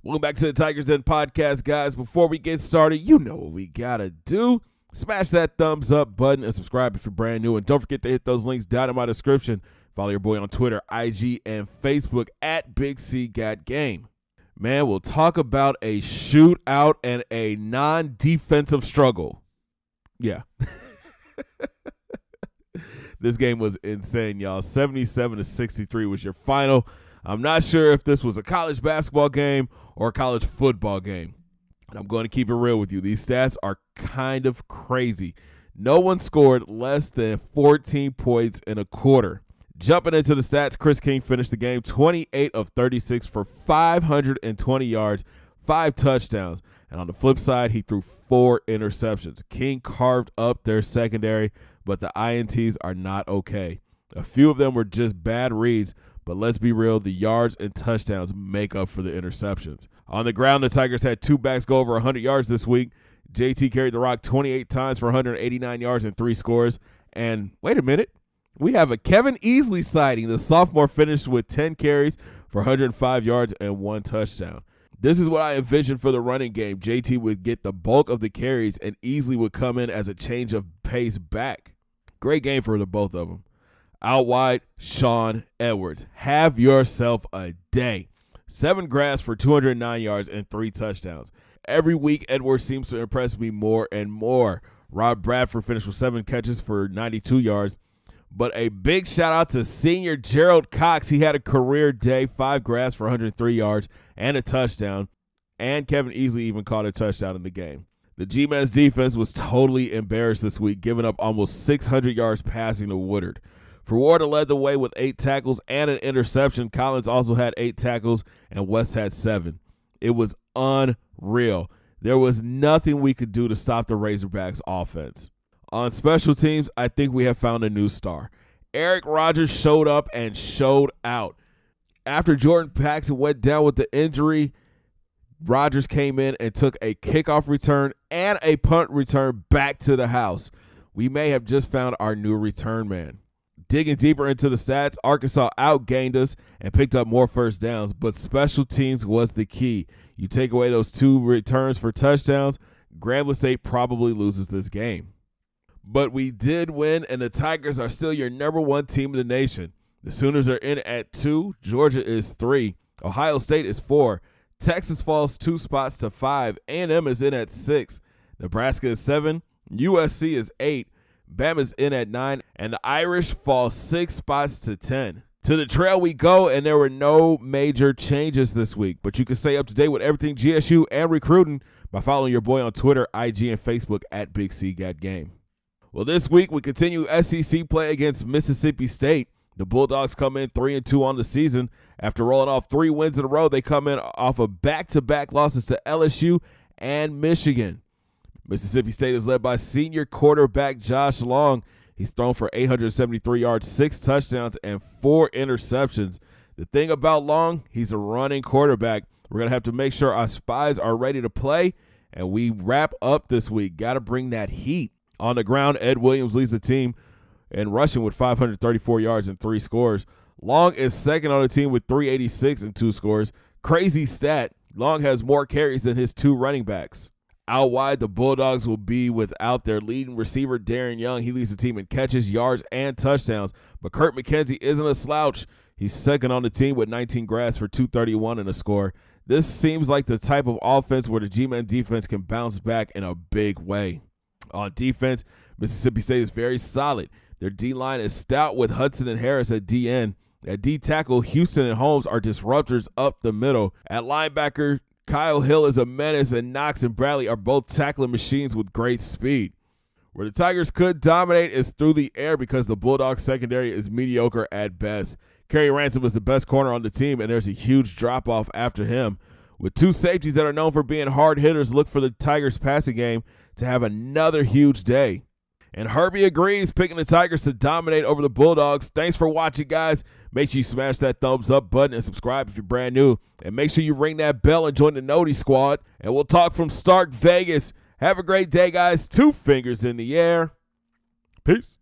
Welcome back to the Tigers Den podcast, guys. Before we get started, you know what we gotta do. Smash that thumbs up button and subscribe if you're brand new. And don't forget to hit those links down in my description. Follow your boy on Twitter, IG, and Facebook at Big C Got Game. Man, we'll talk about a shootout and a non-defensive struggle. Yeah. This game was insane, y'all. 77-63 was your final. I'm not sure if this was a college basketball game or a college football game. And I'm going to keep it real with you. These stats are kind of crazy. No one scored less than 14 points in a quarter. Jumping into the stats, Chris King finished the game 28 of 36 for 520 yards, 5 touchdowns. And on the flip side, he threw 4 interceptions. King carved up their secondary, but the INTs are not okay. A few of them were just bad reads, but let's be real, the yards and touchdowns make up for the interceptions. On the ground, the Tigers had 2 backs go over 100 yards this week. JT carried the rock 28 times for 189 yards and 3 scores. And wait a minute, we have a Kevin Easley sighting. The sophomore finished with 10 carries for 105 yards and 1 touchdown. This is what I envisioned for the running game. JT would get the bulk of the carries, and Easley would come in as a change of pace back. Great game for the both of them. Out wide, Sean Edwards. Have yourself a day. 7 grabs for 209 yards and 3 touchdowns. Every week, Edwards seems to impress me more and more. Rob Bradford finished with 7 catches for 92 yards. But a big shout out to senior Gerald Cox. He had a career day, 5 grabs for 103 yards and a touchdown. And Kevin Easley even caught a touchdown in the game. The G-Men's defense was totally embarrassed this week, giving up almost 600 yards passing to Woodard. Forwarder led the way with 8 tackles and an interception. Collins also had 8 tackles, and West had 7. It was unreal. There was nothing we could do to stop the Razorbacks' offense. On special teams, I think we have found a new star. Eric Rogers showed up and showed out. After Jordan Paxson went down with the injury, Rogers came in and took a kickoff return and a punt return back to the house. We may have just found our new return man. Digging deeper into the stats, Arkansas outgained us and picked up more first downs, but special teams was the key. You take away those 2 returns for touchdowns, Grambling State probably loses this game. But we did win, and the Tigers are still your number 1 team in the nation. The Sooners are in at 2, Georgia is 3, Ohio State is 4, Texas falls 2 spots to 5, A&M is in at 6, Nebraska is 7, USC is 8, Bama's in at 9, and the Irish fall 6 spots to 10. To the trail we go, and there were no major changes this week, but you can stay up to date with everything GSU and recruiting by following your boy on Twitter, IG, and Facebook at Big C Got Game. Well, this week we continue SEC play against Mississippi State. The Bulldogs come in 3-2 on the season. After rolling off 3 wins in a row, they come in off of back-to-back losses to LSU and Michigan. Mississippi State is led by senior quarterback Josh Long. He's thrown for 873 yards, 6 touchdowns, and 4 interceptions. The thing about Long, he's a running quarterback. We're going to have to make sure our spies are ready to play, and we wrap up this week. Got to bring that heat. On the ground, Ed Williams leads the team in rushing with 534 yards and 3 scores. Long is second on the team with 386 and 2 scores. Crazy stat. Long has more carries than his 2 running backs. Out wide, the Bulldogs will be without their leading receiver, Darren Young. He leads the team in catches, yards, and touchdowns. But Kurt McKenzie isn't a slouch. He's second on the team with 19 grabs for 231 and a score. This seems like the type of offense where the G-Men defense can bounce back in a big way. On defense, Mississippi State is very solid. Their D-line is stout with Hudson and Harris at DN. At D-tackle, Houston and Holmes are disruptors up the middle. At linebacker, Kyle Hill is a menace, and Knox and Bradley are both tackling machines with great speed. Where the Tigers could dominate is through the air because the Bulldogs secondary is mediocre at best. Kerry Ransom is the best corner on the team, and there's a huge drop-off after him. With 2 safeties that are known for being hard hitters, look for the Tigers passing game to have another huge day. And Herbie agrees, picking the Tigers to dominate over the Bulldogs. Thanks for watching, guys. Make sure you smash that thumbs up button and subscribe if you're brand new. And make sure you ring that bell and join the Noti Squad. And we'll talk from Stark Vegas. Have a great day, guys. 2 fingers in the air. Peace.